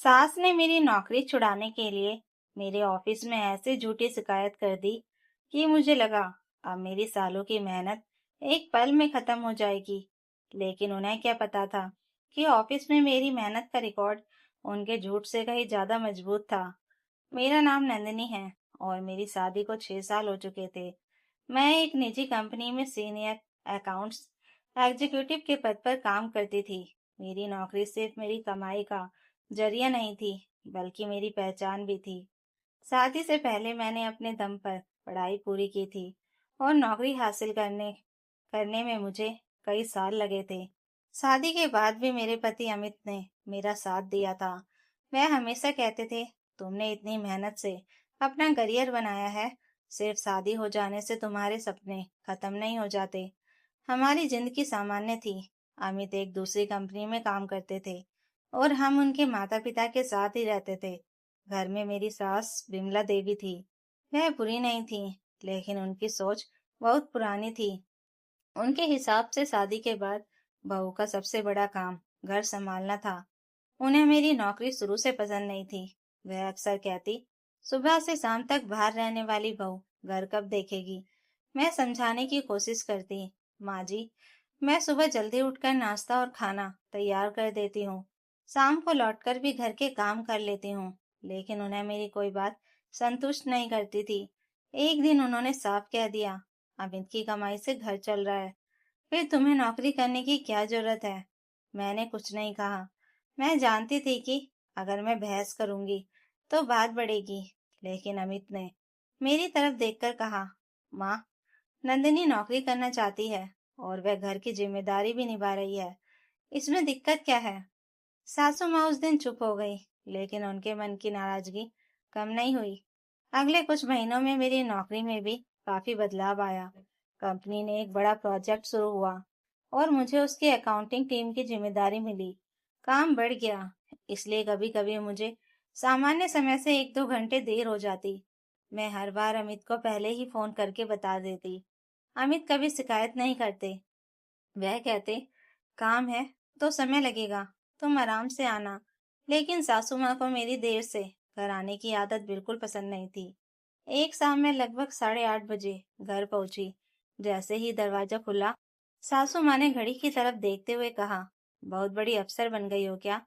सास ने मेरी नौकरी छुड़ाने के लिए मेरे ऑफिस में ऐसे झूठी शिकायत कर दी कि मुझे लगा अब मेरी सालों की मेहनत एक पल में खत्म हो जाएगी। लेकिन उन्हें क्या पता था कि ऑफिस में मेरी मेहनत का रिकॉर्ड उनके झूठ से कहीं ज्यादा मजबूत था। मेरा नाम नंदिनी है और मेरी शादी को 6 साल हो चुके थे। मैं एक निजी कंपनी में सीनियर अकाउंट्स एग्जीक्यूटिव के पद पर काम करती थी। मेरी नौकरी सिर्फ मेरी कमाई का जरिया नहीं थी, बल्कि मेरी पहचान भी थी। शादी से पहले मैंने अपने दम पर पढ़ाई पूरी की थी और नौकरी हासिल करने करने में मुझे कई साल लगे थे। शादी के बाद भी मेरे पति अमित ने मेरा साथ दिया था। वह हमेशा कहते थे, तुमने इतनी मेहनत से अपना करियर बनाया है, सिर्फ शादी हो जाने से तुम्हारे सपने खत्म नहीं हो जाते। हमारी जिंदगी सामान्य थी। अमित एक दूसरी कंपनी में काम करते थे और हम उनके माता पिता के साथ ही रहते थे। घर में मेरी सास विमला देवी थी। वह बुरी नहीं थी, लेकिन उनकी सोच बहुत पुरानी थी। उनके हिसाब से शादी के बाद बहू का सबसे बड़ा काम घर संभालना था। उन्हें मेरी नौकरी शुरू से पसंद नहीं थी। वह अक्सर कहती, सुबह से शाम तक बाहर रहने वाली बहू घर कब देखेगी। मैं समझाने की कोशिश करती, माँ जी, मैं सुबह जल्दी उठकर नाश्ता और खाना तैयार कर देती हूँ। शाम को लौटकर भी घर के काम कर लेती हूँ। लेकिन उन्हें मेरी कोई बात संतुष्ट नहीं करती थी। एक दिन उन्होंने साफ कह दिया, अमित की कमाई से घर चल रहा है, फिर तुम्हें नौकरी करने की क्या जरूरत है। मैंने कुछ नहीं कहा। मैं जानती थी कि अगर मैं बहस करूंगी तो बात बढ़ेगी। लेकिन अमित ने मेरी तरफ देखकर कहा, माँ, नंदिनी नौकरी करना चाहती है और वह घर की जिम्मेदारी भी निभा रही है, इसमें दिक्कत क्या है। सासू माँ उस दिन चुप हो गई, लेकिन उनके मन की नाराजगी कम नहीं हुई। अगले कुछ महीनों में मेरी नौकरी में भी काफी बदलाव आया। कंपनी ने एक बड़ा प्रोजेक्ट शुरू हुआ और मुझे उसकी अकाउंटिंग टीम की जिम्मेदारी मिली। काम बढ़ गया, इसलिए कभी कभी मुझे सामान्य समय से 1-2 घंटे देर हो जाती। मैं हर बार अमित को पहले ही फोन करके बता देती। अमित कभी शिकायत नहीं करते। वह कहते, काम है तो समय लगेगा, तुम आराम से आना। लेकिन सासू माँ को मेरी देर से घर आने की आदत बिल्कुल पसंद नहीं थी। एक शाम में लगभग 8:30 बजे घर पहुंची। जैसे ही दरवाजा खुला, सासू माँ ने घड़ी की तरफ देखते हुए कहा, बहुत बड़ी अफसर बन गई हो क्या।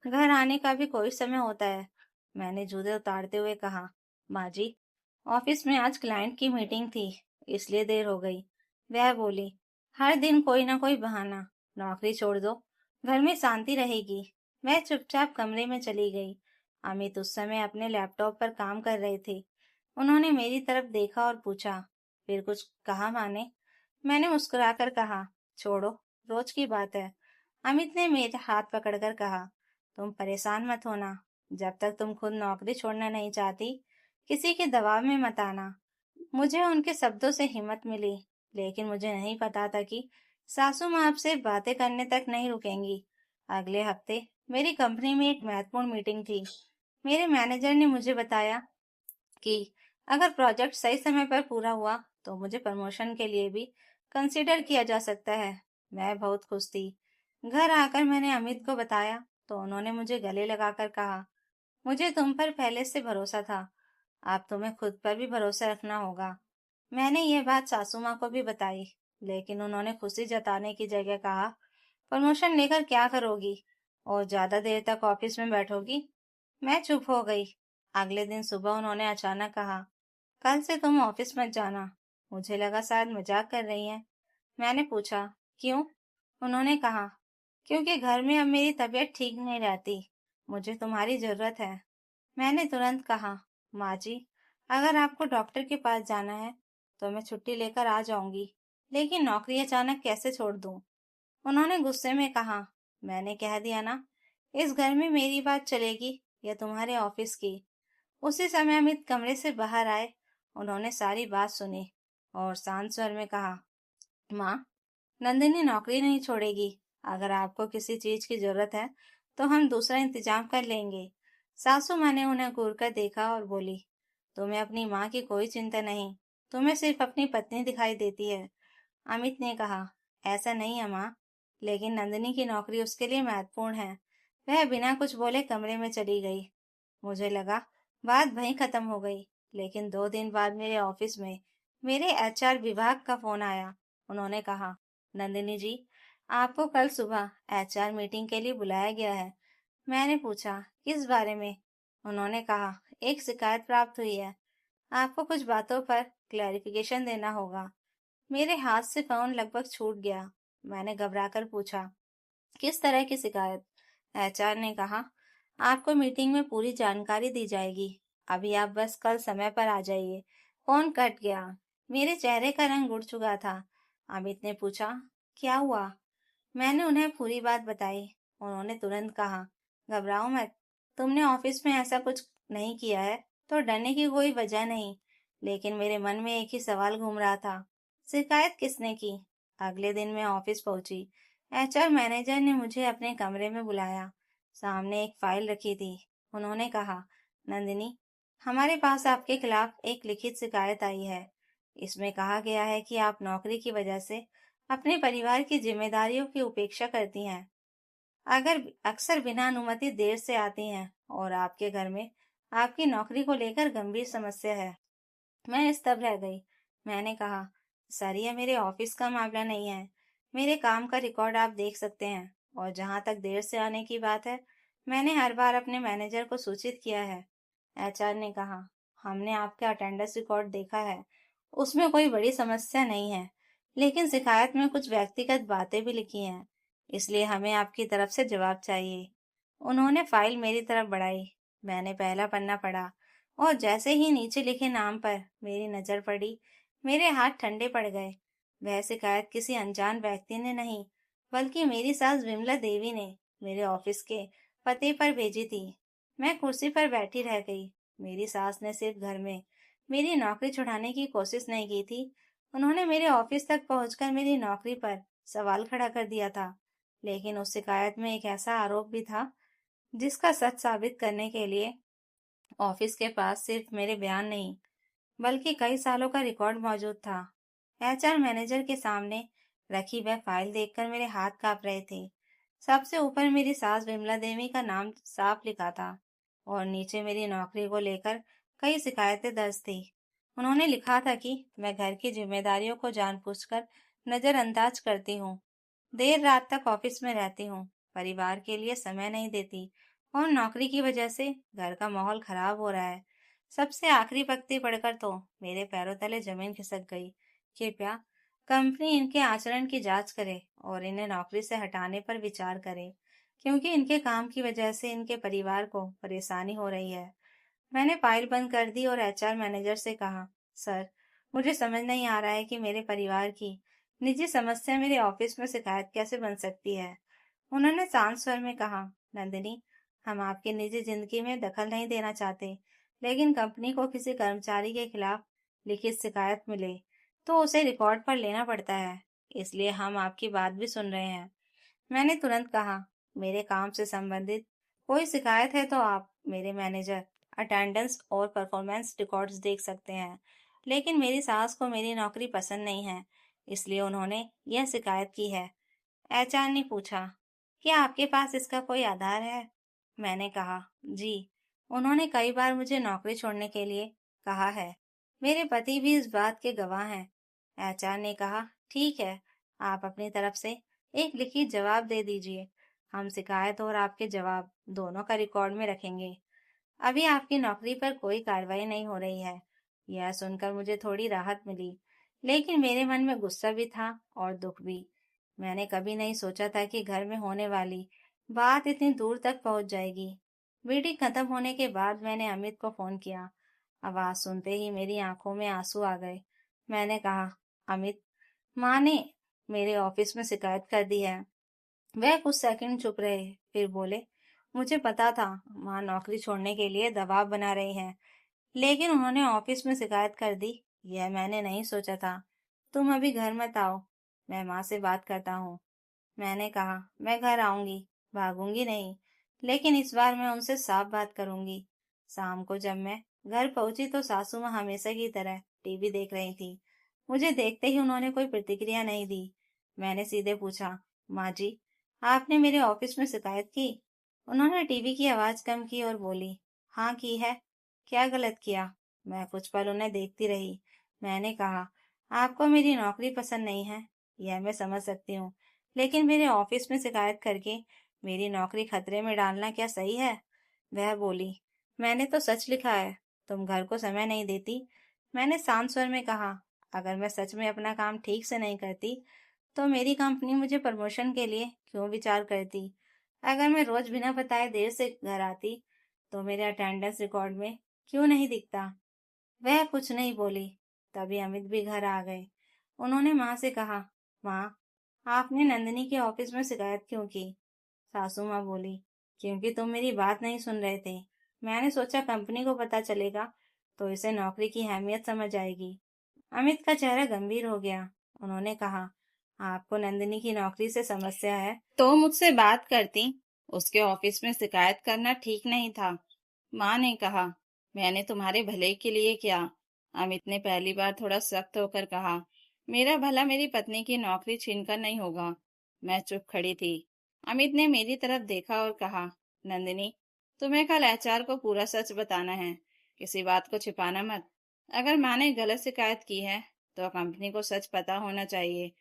घर आने का भी कोई समय होता है। मैंने जूते उतारते हुए कहा, माँ जी, ऑफिस में आज क्लाइंट की मीटिंग थी, इसलिए देर हो गई। वह बोली, हर दिन कोई ना कोई बहाना, नौकरी छोड़ दो, घर में शांति रहेगी। मैं चुपचाप कमरे में चली गई। अमित उस समय अपने लैपटॉप पर काम कर रहे थे। उन्होंने मेरी तरफ देखा और पूछा, फिर कुछ कहा माने। मैंने मुस्कुराकर कहा, छोड़ो, रोज की बात है। अमित ने मेरे हाथ पकड़कर कहा, तुम परेशान मत होना, जब तक तुम खुद नौकरी छोड़ना नहीं चाहती, किसी के दबाव में मत आना। मुझे उनके शब्दों से हिम्मत मिली, लेकिन मुझे नहीं पता था कि सासू माँ अब सिर्फ बातें करने तक नहीं रुकेंगी। अगले हफ्ते मेरी कंपनी में एक महत्वपूर्ण मीटिंग थी। मेरे मैनेजर ने मुझे बताया कि अगर प्रोजेक्ट सही समय पर पूरा हुआ तो मुझे प्रमोशन के लिए भी कंसिडर किया जा सकता है। मैं बहुत खुश थी। घर आकर मैंने अमित को बताया तो उन्होंने मुझे गले लगाकर कहा, मुझे तुम पर पहले से भरोसा था, अब तुम्हें खुद पर भी भरोसा रखना होगा। मैंने ये बात सासू माँ को भी बताई, लेकिन उन्होंने खुशी जताने की जगह कहा, प्रमोशन लेकर क्या करोगी और ज्यादा देर तक ऑफिस में बैठोगी। मैं चुप हो गई। अगले दिन सुबह उन्होंने अचानक कहा, कल से तुम ऑफिस मत जाना। मुझे लगा शायद मजाक कर रही हैं। मैंने पूछा, क्यों। उन्होंने कहा, क्योंकि घर में अब मेरी तबीयत ठीक नहीं रहती, मुझे तुम्हारी जरूरत है। मैंने तुरंत कहा, माँ जी, अगर आपको डॉक्टर के पास जाना है तो मैं छुट्टी लेकर आ जाऊंगी, लेकिन नौकरी अचानक कैसे छोड़ दूं। उन्होंने गुस्से में कहा, मैंने कह दिया ना, इस घर में मेरी बात चलेगी या तुम्हारे ऑफिस की। उसी समय अमित कमरे से बाहर आए। उन्होंने सारी बात सुनी और शांत स्वर में कहा, माँ, नंदिनी नौकरी नहीं छोड़ेगी। अगर आपको किसी चीज की जरूरत है तो हम दूसरा इंतजाम कर लेंगे। सासू माँ ने उन्हें घूर कर देखा और बोली, तुम्हें अपनी माँ की कोई चिंता नहीं, तुम्हें सिर्फ अपनी पत्नी दिखाई देती है। अमित ने कहा, ऐसा नहीं है माँ, लेकिन नंदिनी की नौकरी उसके लिए महत्वपूर्ण है। वह बिना कुछ बोले कमरे में चली गई। मुझे लगा बात वहीं खत्म हो गई, लेकिन 2 दिन बाद मेरे ऑफिस में मेरे एचआर विभाग का फोन आया। उन्होंने कहा, नंदिनी जी, आपको कल सुबह एचआर मीटिंग के लिए बुलाया गया है। मैंने पूछा, किस बारे में? उन्होंने कहा, एक शिकायत प्राप्त हुई है, आपको कुछ बातों पर क्लैरिफिकेशन देना होगा। मेरे हाथ से फोन लगभग छूट गया। मैंने घबराकर पूछा, किस तरह की शिकायत? एचआर ने कहा, आपको मीटिंग में पूरी जानकारी दी जाएगी। अभी आप बस कल समय पर आ जाइए। फोन कट गया। मेरे चेहरे का रंग उड़ चुका था। अमित ने पूछा, क्या हुआ? मैंने उन्हें पूरी बात बताई। उन्होंने तुरंत कहा, घबराओ मत, तुमने ऑफिस में ऐसा कुछ नहीं किया है तो डरने की कोई वजह नहीं। लेकिन मेरे मन में एक ही सवाल घूम रहा था, शिकायत किसने की? अगले दिन मैं ऑफिस पहुंची। एचआर मैनेजर ने मुझे अपने कमरे में बुलाया। सामने एक फाइल रखी थी। उन्होंने कहा, नंदिनी, हमारे पास आपके खिलाफ एक लिखित शिकायत आई है। इसमें कहा गया है कि आप नौकरी की वजह से अपने परिवार की जिम्मेदारियों की उपेक्षा करती हैं, अगर अक्सर बिना अनुमति देर से आती हैं, और आपके घर में आपकी नौकरी को लेकर गंभीर समस्या है। मैं स्तब्ध रह गई। मैंने कहा, सर, ये मेरे ऑफिस का मामला नहीं है। मेरे काम का रिकॉर्ड आप देख सकते हैं। और जहां तक देर से आने की बात है, मैंने हर बार अपने मैनेजर को सूचित किया है। एचआर ने कहा, हमने आपका अटेंडेंस रिकॉर्ड देखा है, उसमें कोई बड़ी समस्या नहीं है, लेकिन शिकायत में कुछ व्यक्तिगत बातें भी लिखी हैं, इसलिए हमें आपकी तरफ से जवाब चाहिए। उन्होंने फाइल मेरी तरफ बढ़ाई। मैंने पहला पन्ना पढ़ा, और जैसे ही नीचे लिखे नाम पर मेरी नजर पड़ी, मेरे हाथ ठंडे पड़ गए। वह शिकायत किसी अनजान व्यक्ति ने नहीं, बल्कि मेरी सास विमला देवी ने मेरे ऑफिस के पते पर भेजी थी। मैं कुर्सी पर बैठी रह गई। मेरी सास ने सिर्फ घर में मेरी नौकरी छुड़ाने की कोशिश नहीं की थी, उन्होंने मेरे ऑफिस तक पहुंचकर मेरी नौकरी पर सवाल खड़ा कर दिया था। लेकिन उस शिकायत में एक ऐसा आरोप भी था जिसका सच साबित करने के लिए ऑफिस के पास सिर्फ मेरे बयान नहीं, बल्कि कई सालों का रिकॉर्ड मौजूद था। एचआर मैनेजर के सामने रखी वह फाइल देखकर मेरे हाथ कांप रहे थे। सबसे ऊपर मेरी सास विमला देवी का नाम साफ लिखा था, और नीचे मेरी नौकरी को लेकर कई शिकायतें दर्ज थी। उन्होंने लिखा था कि मैं घर की जिम्मेदारियों को जानबूझकर नजरअंदाज करती हूँ, देर रात तक ऑफिस में रहती हूँ, परिवार के लिए समय नहीं देती, और नौकरी की वजह से घर का माहौल खराब हो रहा है। सबसे आखिरी पंक्ति पढ़कर तो मेरे पैरों तले जमीन खिसक गई। कृपया कंपनी इनके आचरण की जांच करे और इन्हें नौकरी से हटाने पर विचार करे, क्योंकि इनके काम की वजह से इनके परिवार को परेशानी हो रही है। मैंने फाइल बंद कर दी और एचआर मैनेजर से कहा, सर, मुझे समझ नहीं आ रहा है कि मेरे परिवार की निजी समस्या मेरे ऑफिस में शिकायत कैसे बन सकती है। उन्होंने शांत स्वर में कहा, नंदिनी, हम आपकी निजी जिंदगी में दखल नहीं देना चाहते, लेकिन कंपनी को किसी कर्मचारी के खिलाफ लिखित शिकायत मिले तो उसे रिकॉर्ड पर लेना पड़ता है, इसलिए हम आपकी बात भी सुन रहे हैं। मैंने तुरंत कहा, मेरे काम से संबंधित कोई शिकायत है तो आप मेरे मैनेजर, अटेंडेंस और परफॉर्मेंस रिकॉर्ड्स देख सकते हैं, लेकिन मेरी सास को मेरी नौकरी पसंद नहीं है, इसलिए उन्होंने यह शिकायत की है। एचआर ने पूछा, क्या आपके पास इसका कोई आधार है? मैंने कहा, जी, उन्होंने कई बार मुझे नौकरी छोड़ने के लिए कहा है। मेरे पति भी इस बात के गवाह हैं। एचआर ने कहा, ठीक है, आप अपनी तरफ से एक लिखित जवाब दे दीजिए। हम शिकायत और आपके जवाब दोनों का रिकॉर्ड में रखेंगे। अभी आपकी नौकरी पर कोई कार्रवाई नहीं हो रही है। यह सुनकर मुझे थोड़ी राहत मिली, लेकिन मेरे मन में गुस्सा भी था और दुख भी। मैंने कभी नहीं सोचा था कि घर में होने वाली बात इतनी दूर तक पहुंच जाएगी। मीटिंग खत्म होने के बाद मैंने अमित को फोन किया। आवाज सुनते ही मेरी आंखों में आंसू आ गए। मैंने कहा, अमित, माँ ने मेरे ऑफिस में शिकायत कर दी है। वह कुछ सेकंड चुप रहे, फिर बोले, मुझे पता था माँ नौकरी छोड़ने के लिए दबाव बना रही हैं, लेकिन उन्होंने ऑफिस में शिकायत कर दी, यह मैंने नहीं सोचा था। तुम अभी घर मत आओ, मैं माँ से बात करता हूँ। मैंने कहा, मैं घर आऊंगी, भागूंगी नहीं, लेकिन इस बार मैं उनसे साफ बात करूंगी। शाम को जब मैं घर पहुंची तो सासू माँ हमेशा की तरह टीवी देख रही थी। मुझे देखते ही उन्होंने कोई प्रतिक्रिया नहीं दी। मैंने सीधे पूछा, माँ जी, आपने मेरे ऑफिस में शिकायत की? उन्होंने टीवी की आवाज कम की और बोली, हाँ की है। क्या गलत किया? मैं कुछ पल उन्हें देखती रही। मैंने कहा, आपको मेरी नौकरी पसंद नहीं है, यह मैं समझ सकती हूँ, लेकिन मेरे ऑफिस में शिकायत करके मेरी नौकरी खतरे में डालना क्या सही है? वह बोली, मैंने तो सच लिखा है, तुम घर को समय नहीं देती। मैंने शांत स्वर में कहा, अगर मैं सच में अपना काम ठीक से नहीं करती तो मेरी कंपनी मुझे प्रमोशन के लिए क्यों विचार करती? अगर मैं रोज बिना बताए देर से घर आती तो मेरे अटेंडेंस रिकॉर्ड में क्यों नहीं दिखता? वह कुछ नहीं बोली। तभी अमित भी घर आ गए। उन्होंने माँ से कहा, माँ, आपने नंदिनी के ऑफिस में शिकायत क्यों की? सासू माँ बोली, क्योंकि तुम मेरी बात नहीं सुन रहे थे। मैंने सोचा कंपनी को पता चलेगा तो इसे नौकरी की अहमियत समझ आएगी। अमित का चेहरा गंभीर हो गया। उन्होंने कहा, आपको नंदिनी की नौकरी से समस्या है तो मुझसे बात करती। उसके ऑफिस में शिकायत करना ठीक नहीं था। माँ ने कहा, मैंने तुम्हारे भले के लिए किया। अमित ने पहली बार थोड़ा सख्त होकर कहा, मेरा भला मेरी पत्नी की नौकरी छीनकर नहीं होगा। मैं चुप खड़ी थी। अमित ने मेरी तरफ देखा और कहा, नंदिनी, तुम्हें कल एचआर को पूरा सच बताना है, किसी बात को छिपाना मत। अगर माँ ने गलत शिकायत की है तो कंपनी को सच पता होना चाहिए।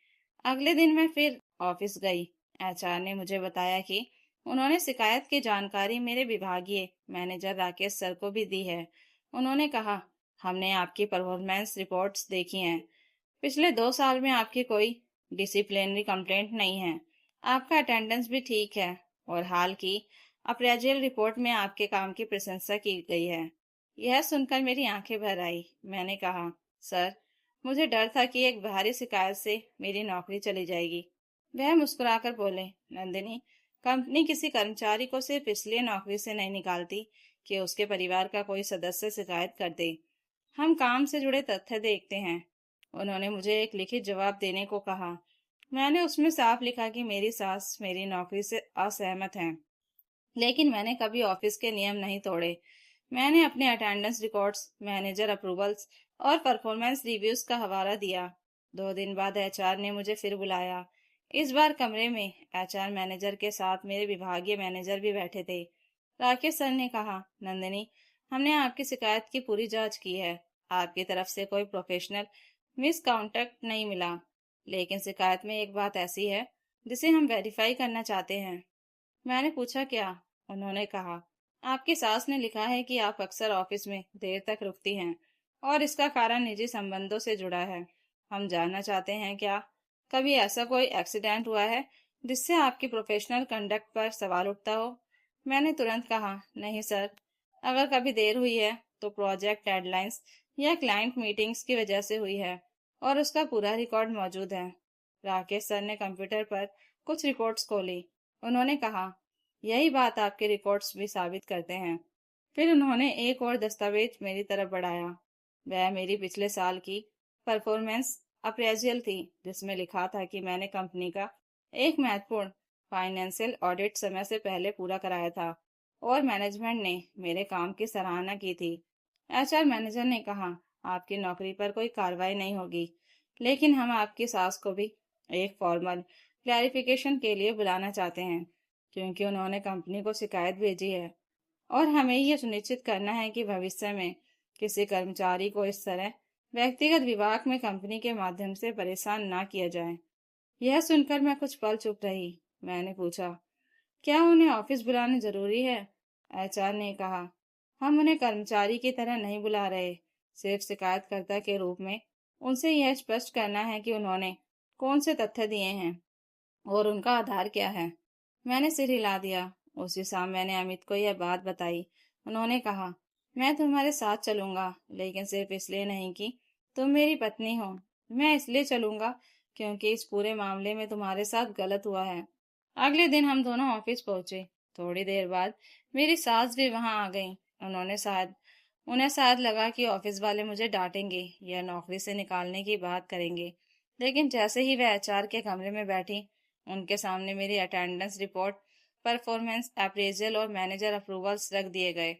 अगले दिन मैं फिर ऑफिस गई। एचआर ने मुझे बताया कि उन्होंने शिकायत की जानकारी मेरे विभागीय मैनेजर राकेश सर को भी दी है। उन्होंने कहा, हमने आपकी परफॉर्मेंस रिपोर्ट्स देखी हैं। पिछले 2 साल में आपकी कोई डिसिप्लिनरी कंप्लेंट नहीं है। आपका अटेंडेंस भी ठीक है और हाल की अप्रेजल रिपोर्ट में आपके काम की प्रशंसा की गई है। यह सुनकर मेरी आंखें भर आई। मैंने कहा, सर, मुझे डर था कि एक बाहरी शिकायत से मेरी नौकरी चली जाएगी। वह मुस्कुराकर बोले, नंदिनी, कंपनी किसी कर्मचारी को सिर्फ इसलिए नौकरी से नहीं निकालती कि उसके परिवार का कोई सदस्य शिकायत कर दे। हम काम से जुड़े तथ्य देखते हैं। उन्होंने मुझे एक लिखित जवाब देने को कहा। मैंने उसमें साफ लिखा कि मेरी सास मेरी नौकरी से असहमत हैं, लेकिन मैंने कभी ऑफिस के नियम नहीं तोड़े। मैंने अपने अटेंडेंस रिकॉर्ड्स, मैनेजर अप्रूवल्स और परफॉर्मेंस रिव्यूज का हवाला दिया। 2 दिन बाद एचआर ने मुझे फिर बुलाया। इस बार कमरे में एचआर मैनेजर के साथ मेरे विभागीय मैनेजर भी बैठे थे। राकेश सर ने कहा, नंदिनी, हमने आपकी शिकायत की पूरी जांच की है। आपकी तरफ से कोई प्रोफेशनल मिसकॉन्डक्ट नहीं मिला, लेकिन शिकायत में एक बात ऐसी है जिसे हम वेरीफाई करना चाहते हैं। मैंने पूछा, क्या? उन्होंने कहा, आपकी सास ने लिखा है कि आप अक्सर ऑफिस में देर तक रुकती हैं और इसका कारण निजी संबंधों से जुड़ा है। हम जानना चाहते हैं, क्या कभी ऐसा कोई एक्सीडेंट हुआ है जिससे आपकी प्रोफेशनल कंडक्ट पर सवाल उठता हो? मैंने तुरंत कहा, नहीं सर। अगर कभी देर हुई है तो प्रोजेक्ट डेडलाइंस या क्लाइंट मीटिंग्स की वजह से हुई है और उसका पूरा रिकॉर्ड मौजूद है। राकेश सर ने कंप्यूटर पर कुछ रिकॉर्ड्स खोली। उन्होंने कहा, यही बात आपके रिकॉर्ड्स भी साबित करते हैं। फिर उन्होंने एक और दस्तावेज मेरी तरफ बढ़ाया। वह मेरी पिछले साल की परफॉर्मेंस अप्रेजल थी, जिसमें लिखा था कि मैंने कंपनी का एक महत्वपूर्ण फाइनेंशियल ऑडिट समय से पहले पूरा कराया था और मैनेजमेंट ने मेरे काम की सराहना की थी। एचआर मैनेजर ने कहा, आपकी नौकरी पर कोई कार्रवाई नहीं होगी, लेकिन हम आपकी सास को भी एक फॉर्मल क्लैरिफिकेशन के लिए बुलाना चाहते हैं, क्योंकि उन्होंने कंपनी को शिकायत भेजी है और हमें यह सुनिश्चित करना है कि भविष्य में किसी कर्मचारी को इस तरह व्यक्तिगत विवाद में कंपनी के माध्यम से परेशान ना किया जाए। यह सुनकर मैं कुछ पल चुप रही। मैंने पूछा, क्या उन्हें ऑफिस बुलाना जरूरी है? एचआर ने कहा, हम उन्हें कर्मचारी की तरह नहीं बुला रहे, सिर्फ शिकायतकर्ता के रूप में उनसे यह स्पष्ट करना है कि उन्होंने कौन से तथ्य दिए हैं और उनका आधार क्या है। मैंने सिर हिला दिया। उसी शाम मैंने अमित को यह बात बताई। उन्होंने कहा, मैं तुम्हारे साथ चलूंगा, लेकिन सिर्फ इसलिए नहीं कि तुम मेरी पत्नी हो। मैं इसलिए चलूंगा क्योंकि इस पूरे मामले में तुम्हारे साथ गलत हुआ है। अगले दिन हम दोनों ऑफिस पहुंचे। थोड़ी देर बाद मेरी सास भी वहां आ गई। उन्हें शायद लगा कि ऑफिस वाले मुझे डांटेंगे या नौकरी से निकालने की बात करेंगे, लेकिन जैसे ही वे एचआर के कमरे में बैठी, उनके सामने मेरी अटेंडेंस रिपोर्ट, परफॉर्मेंस अप्रेजल और मैनेजर अप्रूवल्स रख दिए गए।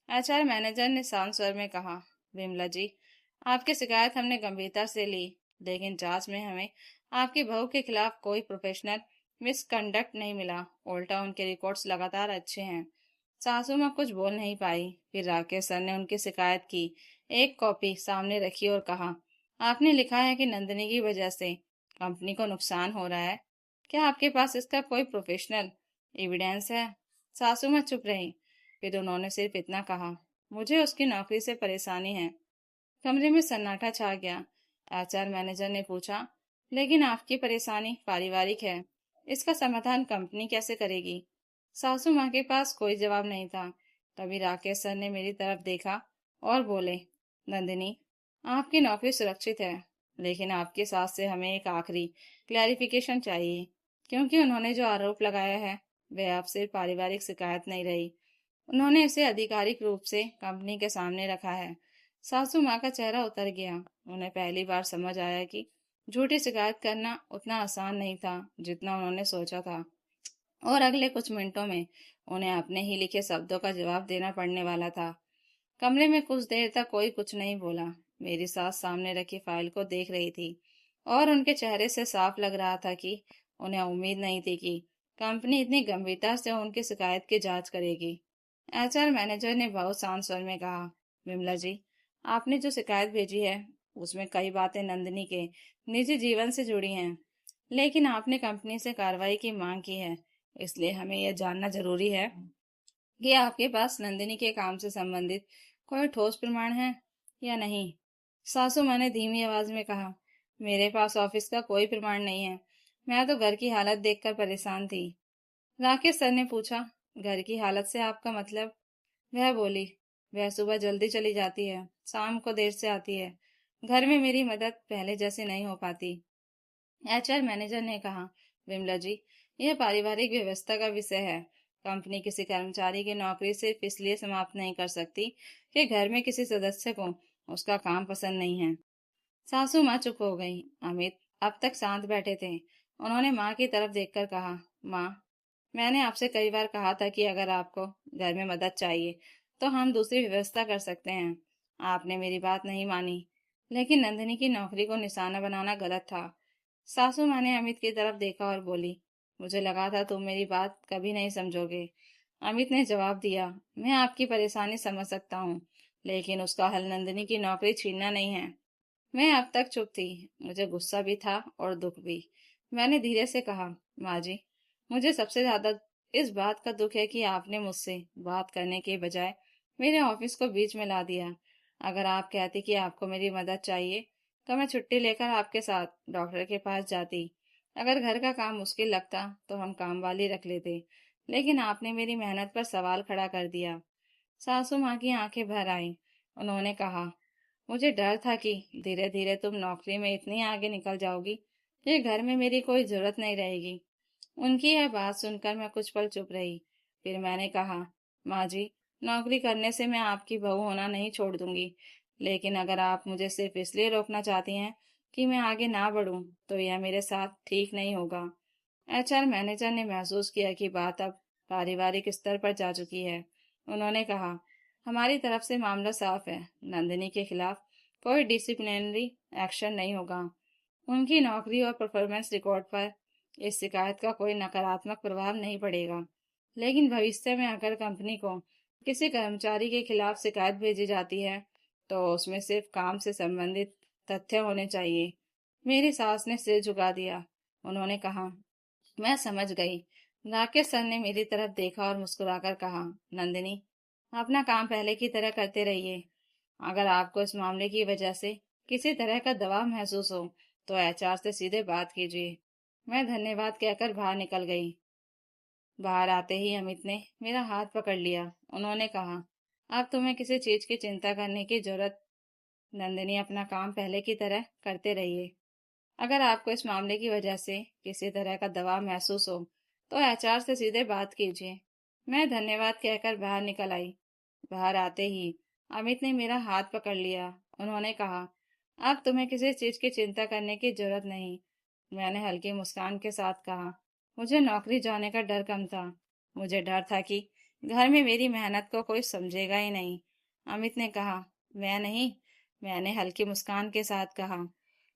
एचआर मैनेजर ने शांत स्वर में कहा, विमला जी, आपकी शिकायत हमने गंभीरता से ली, लेकिन जांच में हमें आपकी बहू के खिलाफ कोई प्रोफेशनल मिसकंडक्ट नहीं मिला, उल्टा उनके रिकॉर्ड्स लगातार अच्छे हैं। सासू माँ कुछ बोल नहीं पाई। फिर राकेश सर ने उनकी शिकायत की एक कॉपी सामने रखी और कहा, आपने लिखा है कि नंदिनी की वजह से कंपनी को नुकसान हो रहा है। क्या आपके पास इसका कोई प्रोफेशनल एविडेंस है? सासू माँ चुप रही। फिर उन्होंने सिर्फ इतना कहा, मुझे उसकी नौकरी से परेशानी है। कमरे में सन्नाटा छा गया। एचआर मैनेजर ने पूछा, लेकिन आपकी परेशानी पारिवारिक है, इसका समाधान कंपनी कैसे करेगी? सासू माँ के पास कोई जवाब नहीं था। तभी राकेश सर ने मेरी तरफ देखा और बोले, नंदिनी, आपकी नौकरी सुरक्षित है, लेकिन आपकी सास से हमें एक आखिरी क्लैरिफिकेशन चाहिए, क्योंकि उन्होंने जो आरोप लगाया है वह अब सिर्फ पारिवारिक शिकायत नहीं रही, उन्होंने इसे आधिकारिक रूप से कंपनी के सामने रखा है। सासू माँ का चेहरा उतर गया। उन्हें पहली बार समझ आया कि झूठी शिकायत करना उतना आसान नहीं था जितना उन्होंने सोचा था, और अगले कुछ मिनटों में उन्हें अपने ही लिखे शब्दों का जवाब देना पड़ने वाला था। कमरे में कुछ देर तक कोई कुछ नहीं बोला। मेरी सास सामने रखी फाइल को देख रही थी और उनके चेहरे से साफ लग रहा था कि उन्हें उम्मीद नहीं थी कि कंपनी इतनी गंभीरता से उनकी शिकायत की जांच करेगी। एचआर मैनेजर ने बहुत शांत स्वर में कहा, विमला जी, आपने जो शिकायत भेजी है उसमें कई बातें नंदिनी के निजी जीवन से जुड़ी हैं, लेकिन आपने कंपनी से कार्रवाई की मांग की है, इसलिए हमें यह जानना जरूरी है कि आपके पास नंदिनी के काम से संबंधित कोई ठोस प्रमाण है या नहीं। सासू माँ ने धीमी आवाज में कहा, मेरे पास ऑफिस का कोई प्रमाण नहीं है, मैं तो घर की हालत देखकर परेशान थी। राकेश सर ने पूछा, घर की हालत से आपका मतलब? वह बोली, वह सुबह जल्दी चली जाती है, शाम को देर से आती है, घर में मेरी मदद पहले जैसी नहीं हो पाती। एचआर मैनेजर ने कहा, विमला जी, यह पारिवारिक व्यवस्था का विषय है। कंपनी किसी कर्मचारी की नौकरी सिर्फ इसलिए समाप्त नहीं कर सकती कि घर में किसी सदस्य को उसका काम पसंद नहीं है। सासू माँ चुप हो गई। अमित अब तक शांत बैठे थे। उन्होंने माँ की तरफ देखकर कहा, माँ, मैंने आपसे कई बार कहा था कि अगर आपको घर में मदद चाहिए तो हम दूसरी व्यवस्था कर सकते हैं। आपने मेरी बात नहीं मानी, लेकिन नंदिनी की नौकरी को निशाना बनाना गलत था। सासू माँ ने अमित की तरफ देखा और बोली, मुझे लगा था तुम मेरी बात कभी नहीं समझोगे। अमित ने जवाब दिया, मैं आपकी परेशानी समझ सकता हूँ, लेकिन उसका हल नंदिनी की नौकरी छीनना नहीं है। मैं अब तक चुप थी। मुझे गुस्सा भी था और दुख भी। मैंने धीरे से कहा, माँ जी, मुझे सबसे ज्यादा इस बात का दुख है कि आपने मुझसे बात करने के बजाय मेरे ऑफिस को बीच में ला दिया। अगर आप कहती कि आपको मेरी मदद चाहिए तो मैं छुट्टी लेकर आपके साथ डॉक्टर के पास जाती। अगर घर का काम मुश्किल लगता तो हम काम वाली रख लेते, लेकिन आपने मेरी मेहनत पर सवाल खड़ा कर दिया। सासू माँ की आंखें भर आईं। उन्होंने कहा, मुझे डर था कि धीरे धीरे तुम नौकरी में इतनी आगे निकल जाओगी कि घर में मेरी कोई जरूरत नहीं रहेगी। उनकी यह बात सुनकर मैं कुछ पल चुप रही। फिर मैंने कहा, माँ जी, नौकरी करने से मैं आपकी बहू होना नहीं छोड़ दूंगी, लेकिन अगर आप मुझे सिर्फ इसलिए रोकना चाहती हैं कि मैं आगे ना बढ़ूं, तो यह मेरे साथ ठीक नहीं होगा। एचआर मैनेजर ने महसूस किया कि बात अब पारिवारिक स्तर पर जा चुकी है। उन्होंने कहा, हमारी तरफ से मामला साफ है, नंदिनी के खिलाफ कोई डिसिप्लिनरी एक्शन नहीं होगा। उनकी नौकरी और परफॉर्मेंस रिकॉर्ड पर इस शिकायत का कोई नकारात्मक प्रभाव नहीं पड़ेगा, लेकिन भविष्य में अगर कंपनी को किसी कर्मचारी के खिलाफ शिकायत भेजी जाती है तो उसमें सिर्फ काम से संबंधित तथ्य होने चाहिए। मेरी सास ने सिर झुका दिया। उन्होंने कहा, मैं समझ गई। राकेश सर ने मेरी तरफ देखा और मुस्कुराकर कहा, नंदिनी, अपना काम पहले की तरह करते रहिए। अगर आपको इस मामले की वजह से किसी तरह का दबाव महसूस हो तो एचआर से सीधे बात कीजिए। मैं धन्यवाद कहकर बाहर निकल गई। बाहर आते ही अमित ने मेरा हाथ पकड़ लिया। उन्होंने कहा, अब तुम्हें किसी चीज की चिंता करने की जरूरत। नंदिनी, अपना काम पहले की तरह करते रहिए। अगर आपको इस मामले की वजह से किसी तरह का दबाव महसूस हो तो एचआर से सीधे बात कीजिए। मैं धन्यवाद कहकर बाहर निकल आई। बाहर आते ही अमित ने मेरा हाथ पकड़ लिया। उन्होंने कहा, अब तुम्हें किसी चीज की चिंता करने की जरूरत नहीं। मैंने हल्की मुस्कान के साथ कहा, मुझे नौकरी जाने का डर कम था। मुझे डर था कि घर में मेरी मेहनत को कोई समझेगा ही नहीं। अमित ने कहा, मैं नहीं। मैंने हल्की मुस्कान के साथ कहा,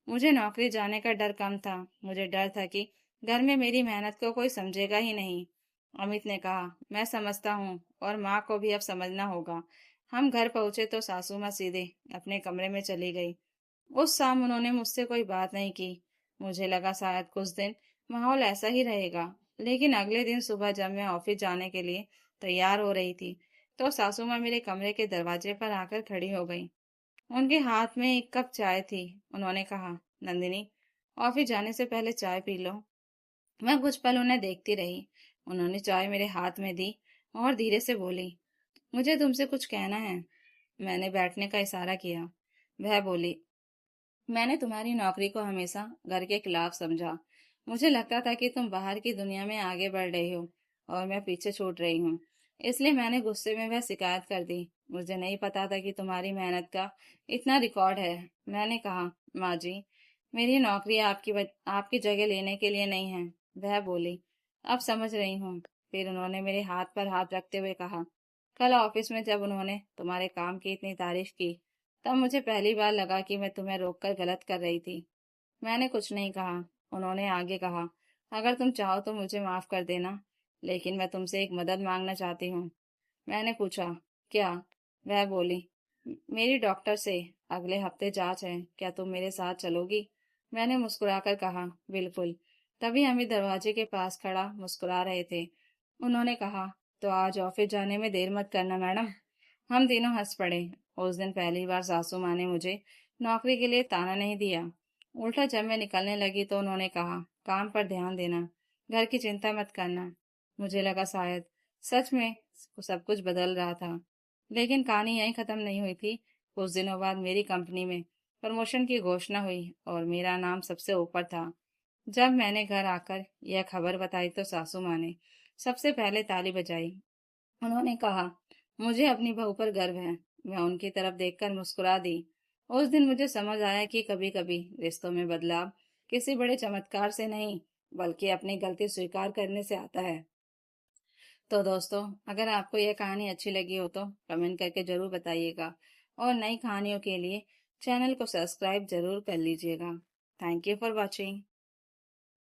मुझे नौकरी जाने का डर कम था। मुझे डर था कि घर में मेरी मेहनत को कोई समझेगा ही नहीं। अमित ने कहा, मैं समझता हूँ और माँ को भी अब समझना होगा। हम घर पहुंचे तो सासू माँ सीधे अपने कमरे में चली गई। उस शाम उन्होंने मुझसे कोई बात नहीं की। मुझे लगा शायद कुछ दिन माहौल ऐसा ही रहेगा। लेकिन अगले दिन सुबह जब मैं ऑफिस जाने के लिए तैयार हो रही थी, तो सासू माँ मेरे कमरे के दरवाजे पर आकर खड़ी हो गई। उनके हाथ में एक कप चाय थी। उन्होंने कहा, नंदिनी, ऑफिस जाने से पहले चाय पी लो। मैं कुछ पल उन्हें देखती रही। उन्होंने चाय मेरे हाथ में दी और धीरे से बोली, मुझे तुमसे कुछ कहना है। मैंने बैठने का इशारा किया। वह बोली, मैंने तुम्हारी नौकरी को हमेशा घर के खिलाफ समझा। मुझे लगता था कि तुम बाहर की दुनिया में आगे बढ़ रही हो और मैं पीछे छूट रही हूँ। इसलिए मैंने गुस्से में वह शिकायत कर दी। मुझे नहीं पता था कि तुम्हारी मेहनत का इतना रिकॉर्ड है। मैंने कहा, माँ जी, मेरी नौकरी आपकी जगह लेने के लिए नहीं है। वह बोली, अब समझ रही हूँ। फिर उन्होंने मेरे हाथ पर हाथ रखते हुए कहा, कल ऑफिस में जब उन्होंने तुम्हारे काम की इतनी तारीफ की, तब मुझे पहली बार लगा कि मैं तुम्हें रोककर गलत कर रही थी। मैंने कुछ नहीं कहा। उन्होंने आगे कहा, अगर तुम चाहो तो मुझे माफ कर देना, लेकिन मैं तुमसे एक मदद मांगना चाहती हूँ। मैंने पूछा, क्या? वह बोली, मेरी डॉक्टर से अगले हफ्ते जांच है, क्या तुम मेरे साथ चलोगी? मैंने मुस्कुराकर कहा, बिल्कुल। तभी अमित दरवाजे के पास खड़ा मुस्कुरा रहे थे। उन्होंने कहा, तो आज ऑफिस जाने में देर मत करना मैडम। हम तीनों हंस पड़े। उस दिन पहली बार सासू माँ ने मुझे नौकरी के लिए ताना नहीं दिया। उल्टा जब मैं निकलने लगी तो उन्होंने कहा, काम पर ध्यान देना, घर की चिंता मत करना। मुझे लगा शायद सच में सब कुछ बदल रहा था। लेकिन कहानी यहीं खत्म नहीं हुई थी। कुछ दिनों बाद मेरी कंपनी में प्रमोशन की घोषणा हुई और मेरा नाम सबसे ऊपर था। जब मैंने घर आकर यह खबर बताई तो सासू माँ ने सबसे पहले ताली बजाई। उन्होंने कहा, मुझे अपनी बहू पर गर्व है। मैं उनकी तरफ देखकर मुस्कुरा दी। उस दिन मुझे समझ आया कि कभी कभी रिश्तों में बदलाव किसी बड़े चमत्कार से नहीं, बल्कि अपनी गलती स्वीकार करने से आता है। तो दोस्तों, अगर आपको यह कहानी अच्छी लगी हो तो कमेंट करके जरूर बताइएगा और नई कहानियों के लिए चैनल को सब्सक्राइब जरूर कर लीजिएगा। Thank you for watching.